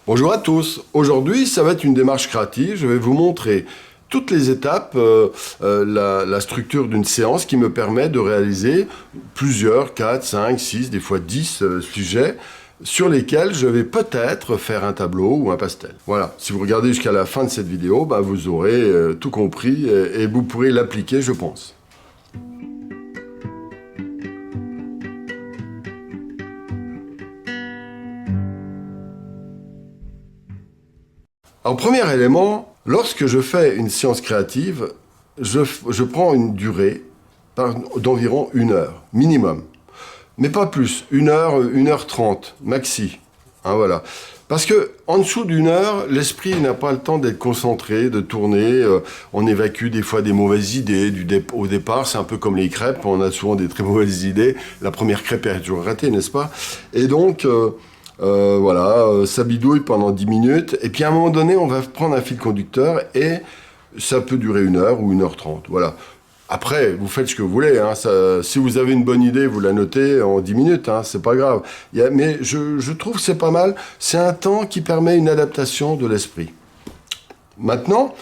Bonjour à tous. Aujourd'hui, ça va être une démarche créative. Je vais vous montrer toutes les étapes, la structure d'une séance qui me permet de réaliser plusieurs, 4, 5, 6, des fois 10 sujets sur lesquels je vais peut-être faire un tableau ou un pastel. Voilà, si vous regardez jusqu'à la fin de cette vidéo, vous aurez tout compris et vous pourrez l'appliquer, je pense. Alors, premier élément, lorsque je fais une séance créative, je prends une durée d'environ 1 heure, minimum. Mais pas plus, 1 heure, 1h30, maxi. Voilà. Parce que en dessous d'1 heure, l'esprit n'a pas le temps d'être concentré, de tourner. On évacue des fois des mauvaises idées. Au départ, c'est un peu comme les crêpes, on a souvent des très mauvaises idées. La première crêpe est toujours ratée, n'est-ce pas? Et donc... ça bidouille pendant 10 minutes, et puis à un moment donné, on va prendre un fil conducteur, et ça peut durer 1 heure ou 1h30, voilà. Après, vous faites ce que vous voulez, si vous avez une bonne idée, vous la notez en 10 minutes, c'est pas grave. Mais je trouve que c'est pas mal, c'est un temps qui permet une adaptation de l'esprit. Maintenant,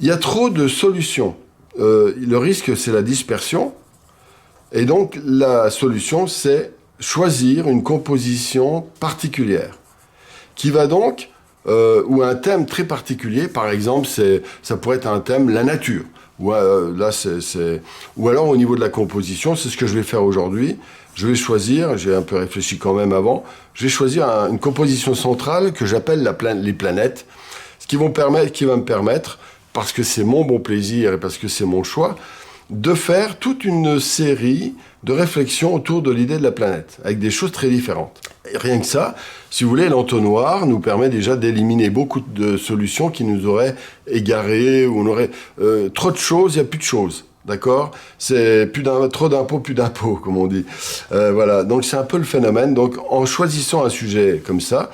il y a trop de solutions. Le risque, c'est la dispersion, et donc la solution, c'est choisir une composition particulière, qui va donc, ou un thème très particulier, par exemple, ça pourrait être un thème, la nature, ou alors au niveau de la composition, c'est ce que je vais faire aujourd'hui, je vais choisir, j'ai un peu réfléchi quand même avant, je vais choisir une composition centrale que j'appelle les planètes, ce qui va me permettre, parce que c'est mon bon plaisir et parce que c'est mon choix, de faire toute une série de réflexions autour de l'idée de la planète, avec des choses très différentes. Et rien que ça, si vous voulez, l'entonnoir nous permet déjà d'éliminer beaucoup de solutions qui nous auraient égarés, où on aurait trop de choses, il n'y a plus de choses. D'accord? C'est trop d'impôts, plus d'impôts, comme on dit. Voilà, donc c'est un peu le phénomène. Donc en choisissant un sujet comme ça,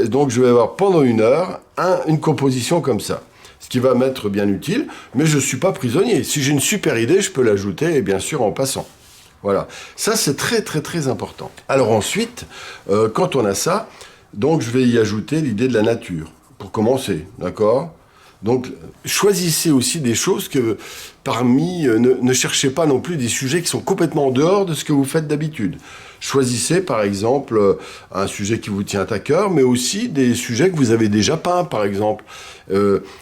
donc je vais avoir pendant 1 heure une composition comme ça. Ce qui va m'être bien utile, mais je ne suis pas prisonnier. Si j'ai une super idée, je peux l'ajouter, et bien sûr en passant. Voilà, ça c'est très très très important. Alors ensuite, quand on a ça, donc je vais y ajouter l'idée de la nature, pour commencer, d'accord? Donc choisissez aussi des choses que ne cherchez pas non plus des sujets qui sont complètement en dehors de ce que vous faites d'habitude. Choisissez par exemple un sujet qui vous tient à cœur, mais aussi des sujets que vous avez déjà peints par exemple.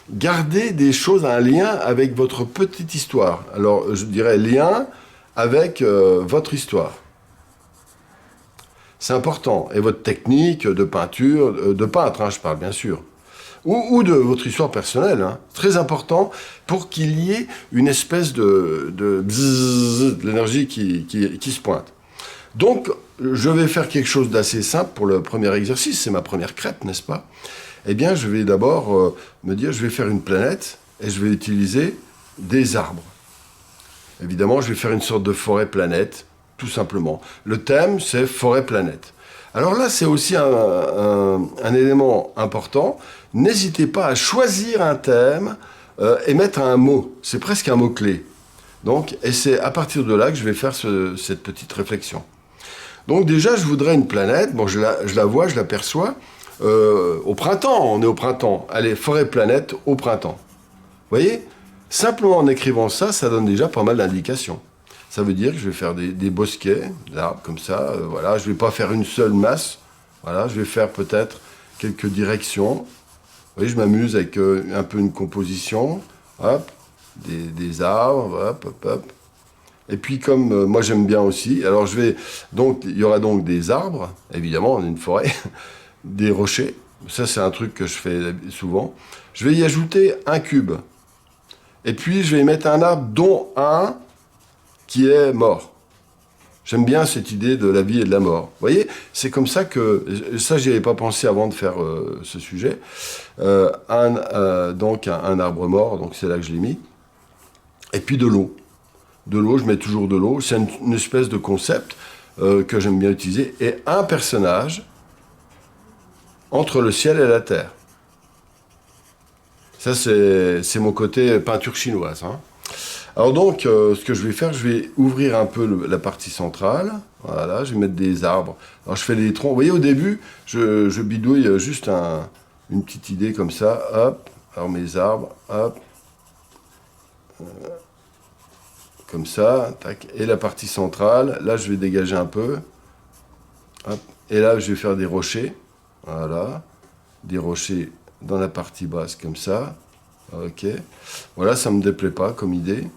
Gardez des choses, un lien avec votre petite histoire. Alors je dirais lien avec votre histoire. C'est important. Et votre technique de peinture, de peintre, je parle bien sûr. Ou de votre histoire personnelle. Très important pour qu'il y ait une espèce de l'énergie qui se pointe. Donc, je vais faire quelque chose d'assez simple pour le premier exercice. C'est ma première crêpe, n'est-ce pas? Eh bien, je vais d'abord me dire, je vais faire une planète et je vais utiliser des arbres. Évidemment, je vais faire une sorte de forêt-planète, tout simplement. Le thème, c'est forêt-planète. Alors là, c'est aussi un élément important. N'hésitez pas à choisir un thème et mettre un mot. C'est presque un mot-clé. Donc, et c'est à partir de là que je vais faire cette petite réflexion. Donc déjà, je voudrais une planète. Bon, je la vois, je l'aperçois. Au printemps, on est au printemps. Allez, forêt-planète au printemps. Vous voyez? Simplement en écrivant ça, ça donne déjà pas mal d'indications. Ça veut dire que je vais faire des bosquets, là, comme ça, voilà. Je ne vais pas faire une seule masse. Voilà, je vais faire peut-être quelques directions. Vous voyez, je m'amuse avec un peu une composition. Hop, des arbres, hop, hop, hop. Et puis comme moi j'aime bien aussi, alors il y aura donc des arbres, évidemment, on a une forêt, des rochers. Ça, c'est un truc que je fais souvent. Je vais y ajouter un cube. Et puis, je vais y mettre un arbre, dont un qui est mort. J'aime bien cette idée de la vie et de la mort. Vous voyez, c'est comme ça que... Ça, j'y avais pas pensé avant de faire ce sujet. Donc, un arbre mort, donc c'est là que je l'ai mis. Et puis de l'eau. De l'eau, je mets toujours de l'eau. C'est une espèce de concept que j'aime bien utiliser. Et un personnage entre le ciel et la terre. Ça, c'est mon côté peinture chinoise. Alors donc, ce que je vais faire, je vais ouvrir un peu la partie centrale. Voilà, je vais mettre des arbres. Alors je fais des troncs. Vous voyez, au début, je bidouille juste une petite idée comme ça. Hop, alors mes arbres, hop. Comme ça, tac. Et la partie centrale, là je vais dégager un peu. Hop. Et là je vais faire des rochers. Voilà. Des rochers dans la partie basse comme ça. Ok. Voilà, ça ne me déplaît pas comme idée.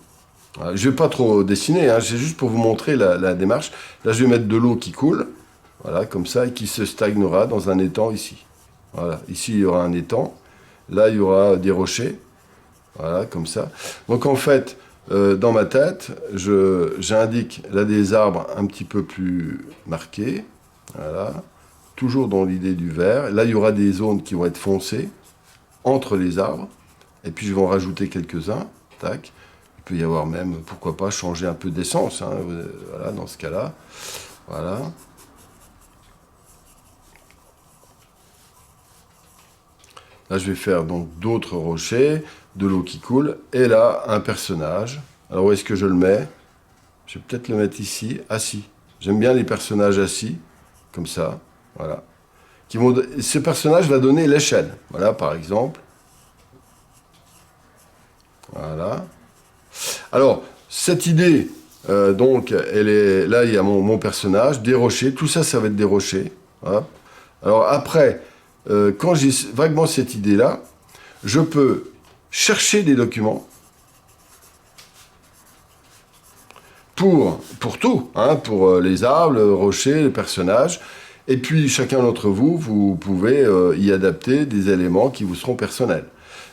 Voilà. Je ne vais pas trop dessiner, hein, c'est juste pour vous montrer la démarche. Là je vais mettre de l'eau qui coule. Voilà, comme ça, et qui se stagnera dans un étang ici. Voilà, ici il y aura un étang. Là il y aura des rochers. Voilà, comme ça. Donc en fait, dans ma tête, j'indique là des arbres un petit peu plus marqués. Voilà. Toujours dans l'idée du vert. Là, il y aura des zones qui vont être foncées entre les arbres. Et puis, je vais en rajouter quelques-uns. Tac. Il peut y avoir même, pourquoi pas, changer un peu d'essence. Hein, voilà, dans ce cas-là. Voilà. Là, je vais faire donc d'autres rochers, de l'eau qui coule, et là, un personnage. Alors, où est-ce que je le mets? Je vais peut-être le mettre ici, assis. J'aime bien les personnages assis, comme ça, voilà. Ce personnage va donner l'échelle, voilà, par exemple. Voilà. Alors, cette idée, donc, elle est là, il y a mon personnage, des rochers, tout ça, ça va être des rochers. Hop. Alors, après... quand j'ai vaguement cette idée-là, je peux chercher des documents pour tout, hein, pour les arbres, les rochers, les personnages, et puis chacun d'entre vous, vous pouvez y adapter des éléments qui vous seront personnels.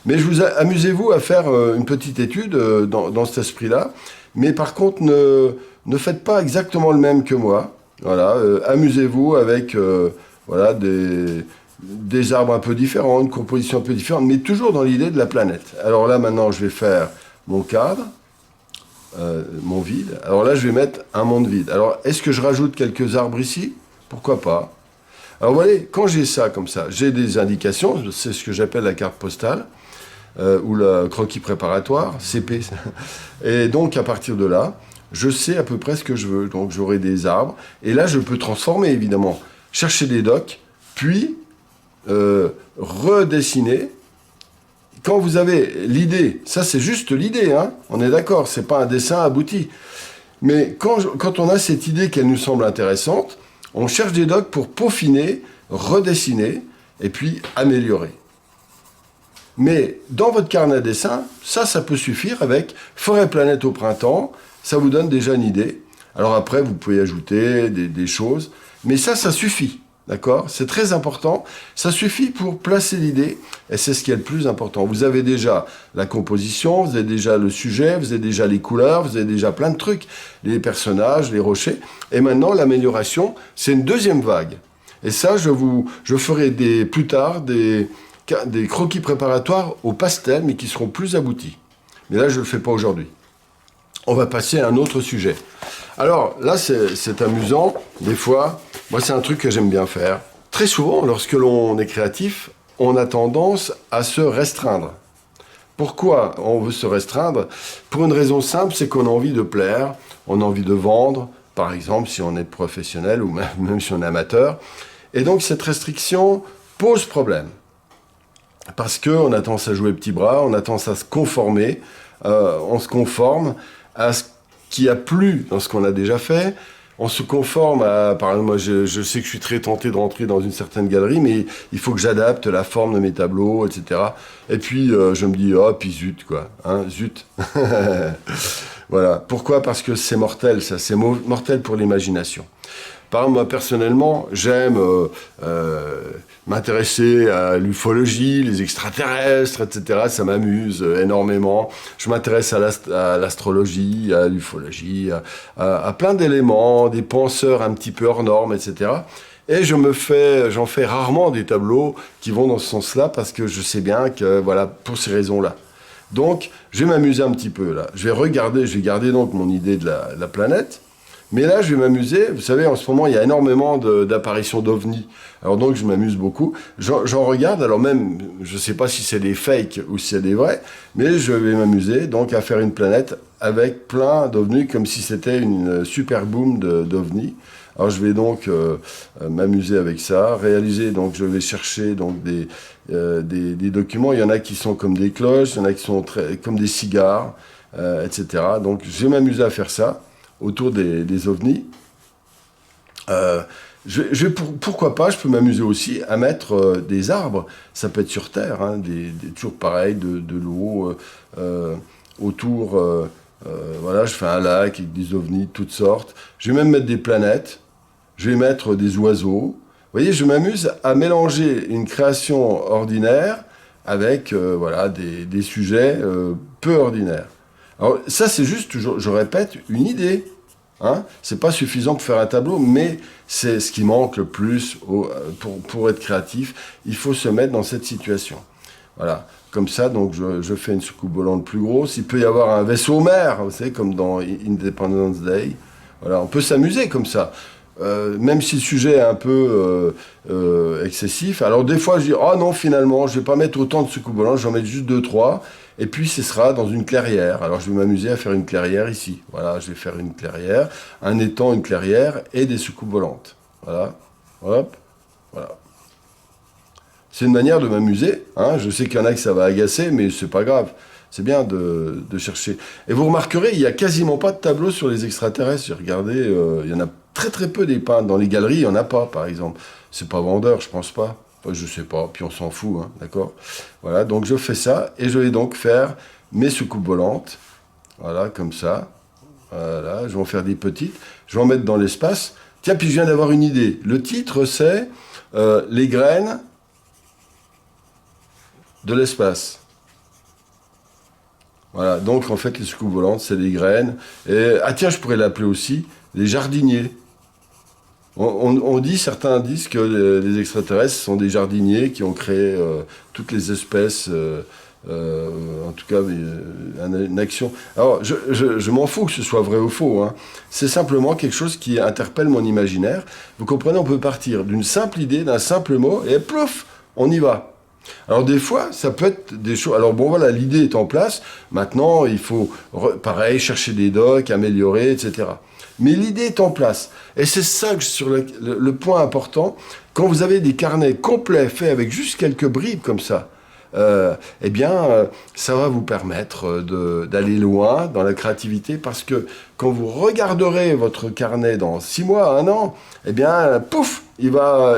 Mais amusez-vous à faire une petite étude dans cet esprit-là, mais par contre, ne faites pas exactement le même que moi. Voilà, amusez-vous avec voilà, des arbres un peu différents, une composition un peu différente, mais toujours dans l'idée de la planète. Alors là, maintenant, je vais faire mon cadre, mon vide. Alors là, je vais mettre un monde vide. Alors, est-ce que je rajoute quelques arbres ici? Pourquoi pas? Alors, vous voyez, quand j'ai ça comme ça, j'ai des indications, c'est ce que j'appelle la carte postale, ou le croquis préparatoire, CP. Et donc, à partir de là, je sais à peu près ce que je veux. Donc, j'aurai des arbres. Et là, je peux transformer, évidemment. Chercher des docs, puis... redessiner. Quand vous avez l'idée, ça c'est juste l'idée, hein, on est d'accord, c'est pas un dessin abouti. Mais quand on a cette idée qu'elle nous semble intéressante, on cherche des docs pour peaufiner, redessiner et puis améliorer. Mais dans votre carnet à dessin, ça peut suffire avec Forêt Planète au printemps, ça vous donne déjà une idée. Alors après, vous pouvez ajouter des choses, mais ça suffit. D'accord? C'est très important. Ça suffit pour placer l'idée, et c'est ce qui est le plus important. Vous avez déjà la composition, vous avez déjà le sujet, vous avez déjà les couleurs, vous avez déjà plein de trucs, les personnages, les rochers. Et maintenant, l'amélioration, c'est une deuxième vague. Et ça, je ferai plus tard des croquis préparatoires au pastel, mais qui seront plus aboutis. Mais là, je ne le fais pas aujourd'hui. On va passer à un autre sujet. Alors là, c'est amusant. Des fois, moi, c'est un truc que j'aime bien faire. Très souvent, lorsque l'on est créatif, on a tendance à se restreindre. Pourquoi on veut se restreindre? Pour une raison simple, c'est qu'on a envie de plaire, on a envie de vendre, par exemple, si on est professionnel ou même si on est amateur. Et donc, cette restriction pose problème. Parce qu'on a tendance à jouer petit bras, on a tendance à se conformer, on se conforme à ce qui a plu dans ce qu'on a déjà fait, on se conforme à... Par exemple, moi, je sais que je suis très tenté de rentrer dans une certaine galerie, mais il faut que j'adapte la forme de mes tableaux, etc. Et puis, je me dis, oh, puis zut, quoi. Hein, zut. Voilà. Pourquoi? Parce que c'est mortel, ça. C'est mortel pour l'imagination. Par exemple, moi, personnellement, j'aime m'intéresser à l'ufologie, les extraterrestres, etc. Ça m'amuse énormément. Je m'intéresse à l'astrologie, à l'ufologie, à plein d'éléments, des penseurs un petit peu hors normes, etc. Et j'en fais rarement des tableaux qui vont dans ce sens-là, parce que je sais bien que, voilà, pour ces raisons-là. Donc, je vais m'amuser un petit peu, là. Je vais garder donc mon idée de la planète. Mais là, je vais m'amuser. Vous savez, en ce moment, il y a énormément d'apparitions d'ovnis. Alors donc, je m'amuse beaucoup. J'en regarde. Alors même, je ne sais pas si c'est des fakes ou si c'est des vrais, mais je vais m'amuser donc à faire une planète avec plein d'ovnis, comme si c'était une super boom d'ovnis. Alors je vais donc m'amuser avec ça, réaliser, donc je vais chercher donc des documents. Il y en a qui sont comme des cloches, il y en a qui sont comme des cigares, etc. Donc je vais m'amuser à faire ça autour des ovnis. Pourquoi pas, je peux m'amuser aussi à mettre des arbres, ça peut être sur Terre, hein, toujours pareil, de l'eau autour, voilà, je fais un lac avec des ovnis de toutes sortes. Je vais même mettre des planètes, je vais mettre des oiseaux. Vous voyez, je m'amuse à mélanger une création ordinaire avec voilà, des sujets peu ordinaires. Alors ça, c'est juste, je répète, une idée. Hein, c'est pas suffisant pour faire un tableau, mais c'est ce qui manque le plus pour être créatif. Il faut se mettre dans cette situation. Voilà, comme ça, donc je fais une soucoupe volante plus grosse. Il peut y avoir un vaisseau mère, vous savez, comme dans Independence Day. Voilà, on peut s'amuser comme ça. Même si le sujet est un peu excessif. Alors des fois, je dis, oh non, finalement, je vais pas mettre autant de soucoupes volantes, je vais en mettre juste 2-3. Et puis, ce sera dans une clairière. Alors, je vais m'amuser à faire une clairière ici. Voilà, je vais faire une clairière, un étang, une clairière et des soucoupes volantes. Voilà, hop, voilà. C'est une manière de m'amuser. Hein. Je sais qu'il y en a que ça va agacer, mais c'est pas grave. C'est bien de chercher. Et vous remarquerez, il n'y a quasiment pas de tableau sur les extraterrestres. J'ai regardé, il y en a très très peu des peintres. Dans les galeries, il n'y en a pas, par exemple. C'est pas vendeur, je pense pas. Enfin, je sais pas, puis on s'en fout, hein, d'accord. Voilà, donc je fais ça, et je vais donc faire mes soucoupes volantes. Voilà, comme ça. Voilà, je vais en faire des petites. Je vais en mettre dans l'espace. Tiens, puis je viens d'avoir une idée. Le titre, c'est les graines de l'espace. Voilà, donc en fait, les soucoupes volantes, c'est les graines. Et, ah tiens, je pourrais l'appeler aussi les jardiniers. On dit, certains disent que les extraterrestres sont des jardiniers qui ont créé toutes les espèces, en tout cas une action. Alors, je m'en fous que ce soit vrai ou faux. Hein. C'est simplement quelque chose qui interpelle mon imaginaire. Vous comprenez, on peut partir d'une simple idée, d'un simple mot, et plouf, on y va. Alors des fois, ça peut être des choses... Alors bon, voilà, l'idée est en place. Maintenant, il faut, pareil, chercher des docs, améliorer, etc. Mais l'idée est en place. Et c'est ça sur le point important. Quand vous avez des carnets complets faits avec juste quelques bribes comme ça, eh bien, ça va vous permettre d'aller loin dans la créativité parce que quand vous regarderez votre carnet dans 6 mois, 1 an, eh bien, pouf, il va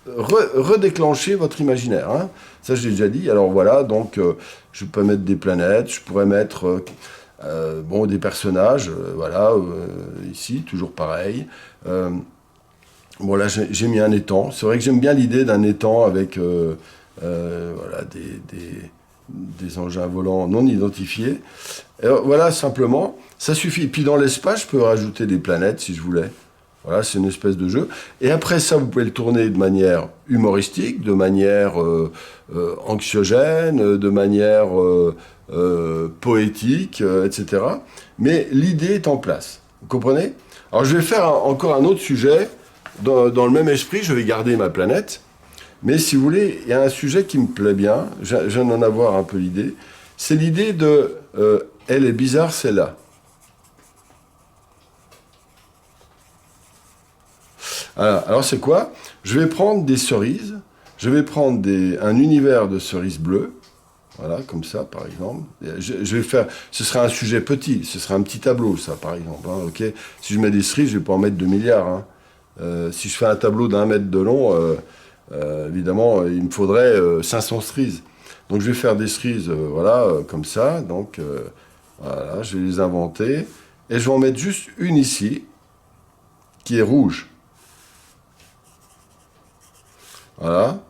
redéclencher votre imaginaire. Hein. Ça, je l'ai déjà dit. Alors voilà, donc je peux mettre des planètes, je pourrais mettre bon, des personnages, voilà, ici, toujours pareil. Bon, là, j'ai mis un étang. C'est vrai que j'aime bien l'idée d'un étang avec voilà, des engins volants non identifiés. Et voilà, simplement, ça suffit. Et puis dans l'espace, je peux rajouter des planètes si je voulais. Voilà, c'est une espèce de jeu. Et après ça, vous pouvez le tourner de manière humoristique, de manière anxiogène, de manière poétique, etc. Mais l'idée est en place. Vous comprenez? Alors je vais faire encore un autre sujet. Dans le même esprit, je vais garder ma planète. Mais si vous voulez, il y a un sujet qui me plaît bien. Je viens d'en avoir un peu l'idée. C'est l'idée de elle est bizarre, celle-là. Alors c'est quoi? Je vais prendre des cerises, je vais prendre un univers de cerises bleues, voilà, comme ça par exemple. Je vais faire, ce sera un sujet petit, ce sera un petit tableau ça par exemple, hein, ok? Si je mets des cerises, je vais pas en mettre 2 milliards. Hein. Si je fais un tableau d'1 mètre de long, évidemment, il me faudrait 500 cerises. Donc je vais faire des cerises, voilà, comme ça, donc voilà, je vais les inventer, et je vais en mettre juste une ici, qui est rouge. Voilà.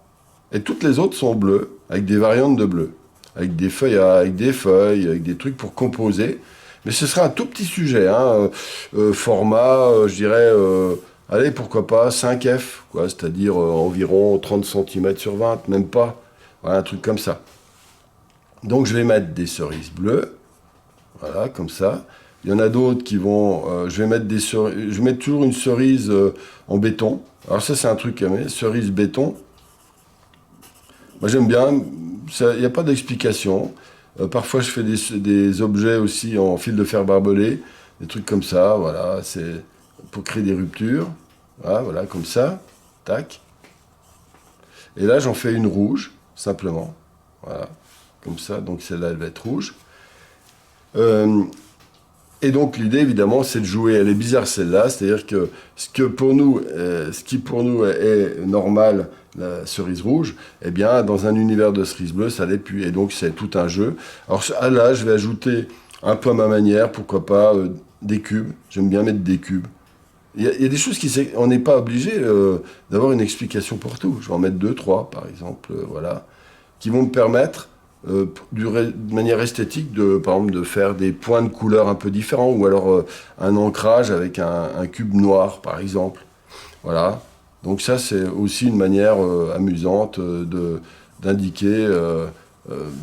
Et toutes les autres sont bleues, avec des variantes de bleu. Avec des feuilles, avec des trucs pour composer. Mais ce sera un tout petit sujet. Hein. Format, je dirais, allez, pourquoi pas, 5F, quoi, c'est-à-dire environ 30 cm sur 20, même pas. Voilà, un truc comme ça. Donc je vais mettre des cerises bleues. Voilà, comme ça. Il y en a d'autres qui vont... je vais mettre toujours une cerise en béton. Alors ça, c'est un truc à mettre, cerise béton. Moi, j'aime bien. Il n'y a pas d'explication. Parfois, je fais des objets aussi en fil de fer barbelé, des trucs comme ça, voilà, c'est pour créer des ruptures. Voilà, comme ça, tac. Et là, j'en fais une rouge, simplement, voilà, comme ça, donc celle-là, elle va être rouge. Et donc l'idée évidemment c'est de jouer, elle est bizarre celle-là, c'est-à-dire que ce qui pour nous est normal, la cerise rouge, eh bien dans un univers de cerise bleue ça l'est plus, et donc c'est tout un jeu. Alors là je vais ajouter un peu à ma manière, pourquoi pas des cubes, j'aime bien mettre des cubes. Il y a des choses on n'est pas obligé d'avoir une explication pour tout, je vais en mettre deux, trois par exemple, voilà, qui vont me permettre de manière esthétique, par exemple, de faire des points de couleur un peu différents, ou alors un ancrage avec un cube noir, par exemple. Voilà. Donc ça, c'est aussi une manière amusante d'indiquer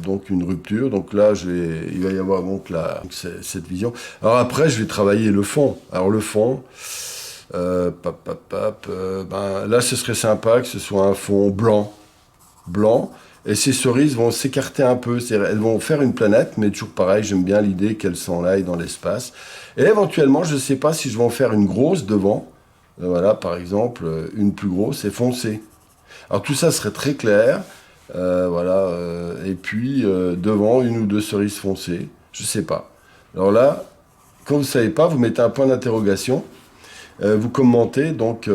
donc une rupture. Donc là, il va y avoir donc cette vision. Alors après, je vais travailler le fond. Alors le fond, là, ce serait sympa que ce soit un fond blanc. Et ces cerises vont s'écarter un peu, elles vont faire une planète, mais toujours pareil, j'aime bien l'idée qu'elles s'enlaillent dans l'espace. Et éventuellement, je ne sais pas si je vais en faire une grosse devant, voilà, par exemple, une plus grosse et foncée. Alors tout ça serait très clair, voilà, et puis devant, une ou deux cerises foncées, je ne sais pas. Alors là, quand vous ne savez pas, vous mettez un point d'interrogation, vous commentez, donc,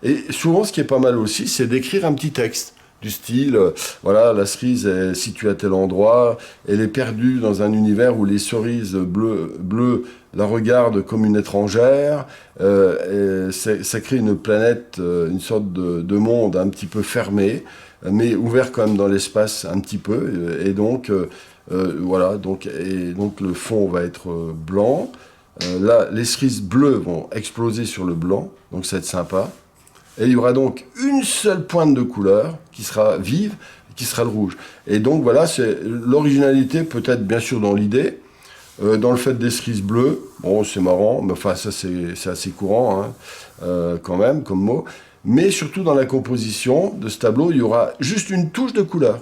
et souvent ce qui est pas mal aussi, c'est d'écrire un petit texte. Du style, voilà, la cerise est située à tel endroit, elle est perdue dans un univers où les cerises bleues la regardent comme une étrangère, ça crée une planète, une sorte de monde un petit peu fermé, mais ouvert quand même dans l'espace un petit peu, et donc, voilà, donc le fond va être blanc, là, les cerises bleues vont exploser sur le blanc, donc ça va être sympa. Et il y aura donc une seule pointe de couleur qui sera vive, qui sera le rouge. Et donc voilà, c'est l'originalité peut-être bien sûr dans l'idée, dans le fait des cerises bleues, bon c'est marrant, mais enfin ça c'est assez courant quand même comme mot, mais surtout dans la composition de ce tableau, il y aura juste une touche de couleur,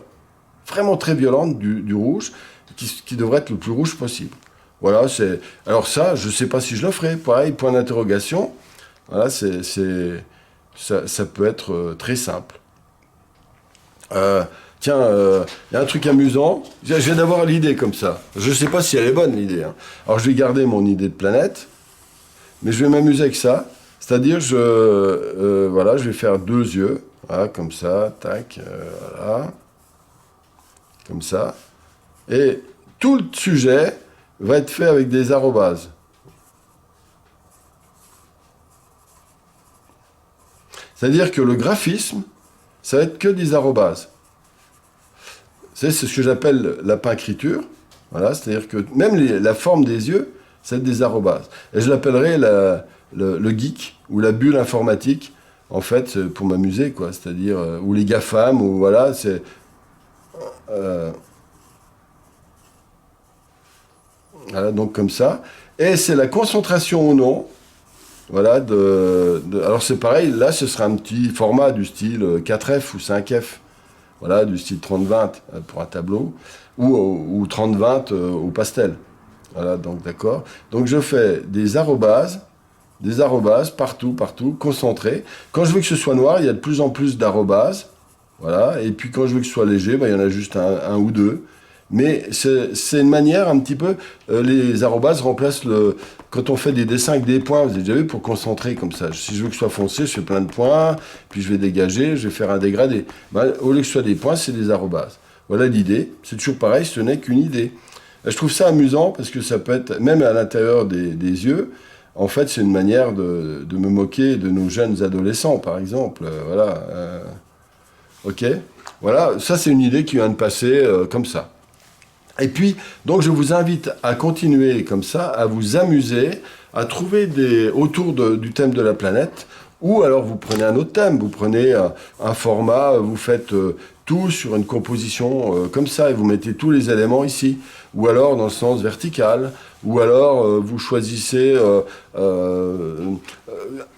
vraiment très violente du rouge, qui devrait être le plus rouge possible. Voilà, alors ça, je ne sais pas si je le ferai, pareil, point d'interrogation, voilà, ça peut être très simple. Tiens, il y a un truc amusant. Je viens d'avoir l'idée comme ça. Je ne sais pas si elle est bonne, l'idée. Alors, je vais garder mon idée de planète, mais je vais m'amuser avec ça. C'est-à-dire, voilà, je vais faire deux yeux. Voilà, comme ça, tac, voilà. Comme ça. Et tout le sujet va être fait avec des arrobases. C'est-à-dire que le graphisme, ça va être que des arrobases. C'est ce que j'appelle la pincriture. Voilà, c'est-à-dire que même la forme des yeux, ça va être des arrobases. Et je l'appellerai le geek ou la bulle informatique, en fait, pour m'amuser, quoi. C'est-à-dire, ou les GAFAM, ou voilà, c'est... voilà, donc comme ça. Et c'est la concentration ou non. Voilà, alors c'est pareil, là ce sera un petit format du style 4F ou 5F, voilà, du style 30-20 pour un tableau, ou 30-20 au pastel. Voilà, donc d'accord. Donc je fais des arrobases partout, concentrés. Quand je veux que ce soit noir, il y a de plus en plus d'arrobases, voilà, et puis quand je veux que ce soit léger, il y en a juste un ou deux. Mais c'est une manière un petit peu, les arrobases remplacent quand on fait des dessins avec des points, vous avez déjà vu, pour concentrer comme ça. Si je veux que ce soit foncé, je fais plein de points, puis je vais dégager, je vais faire un dégradé. Au lieu que ce soit des points, c'est des arrobases. Voilà l'idée. C'est toujours pareil, ce n'est qu'une idée. Je trouve ça amusant parce que ça peut être, même à l'intérieur des yeux, en fait, c'est une manière de me moquer de nos jeunes adolescents, par exemple. Voilà. Ok. Voilà, ça c'est une idée qui vient de passer comme ça. Et puis, donc je vous invite à continuer comme ça, à vous amuser, à trouver autour du thème de la planète, ou alors vous prenez un autre thème, vous prenez un format, vous faites tout sur une composition comme ça, et vous mettez tous les éléments ici, ou alors dans le sens vertical, ou alors vous choisissez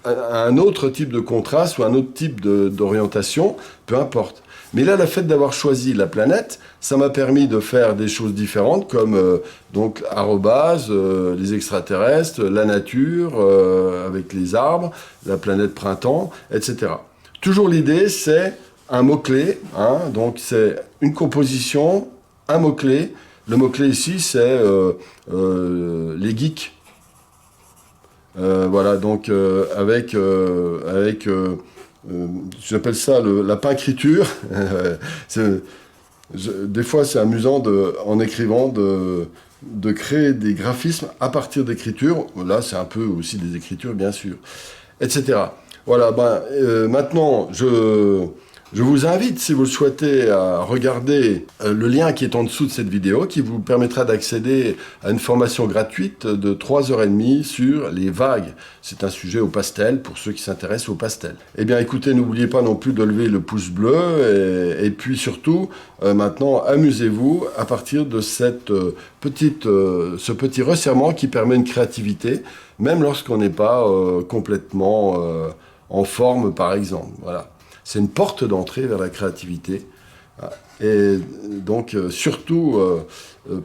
un autre type de contraste, ou un autre type d'orientation, peu importe. Mais là, le fait d'avoir choisi la planète, ça m'a permis de faire des choses différentes, comme donc arrobase, les extraterrestres, la nature, avec les arbres, la planète printemps, etc. Toujours l'idée, c'est un mot-clé, hein, donc c'est une composition, un mot-clé. Le mot-clé ici, c'est les geeks. Voilà, donc j'appelle ça la pincriture. Des fois, c'est amusant en écrivant de créer des graphismes à partir d'écritures. Là, c'est un peu aussi des écritures, bien sûr, etc. Voilà, maintenant, je vous invite, si vous le souhaitez, à regarder le lien qui est en dessous de cette vidéo, qui vous permettra d'accéder à une formation gratuite de 3h30 sur les vagues. C'est un sujet au pastel, pour ceux qui s'intéressent au pastel. Eh bien, écoutez, n'oubliez pas non plus de lever le pouce bleu, et puis surtout, maintenant, amusez-vous à partir de ce petit resserrement qui permet une créativité, même lorsqu'on n'est pas complètement en forme, par exemple. Voilà. C'est une porte d'entrée vers la créativité. Et donc, surtout,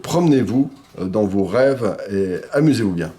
promenez-vous dans vos rêves et amusez-vous bien.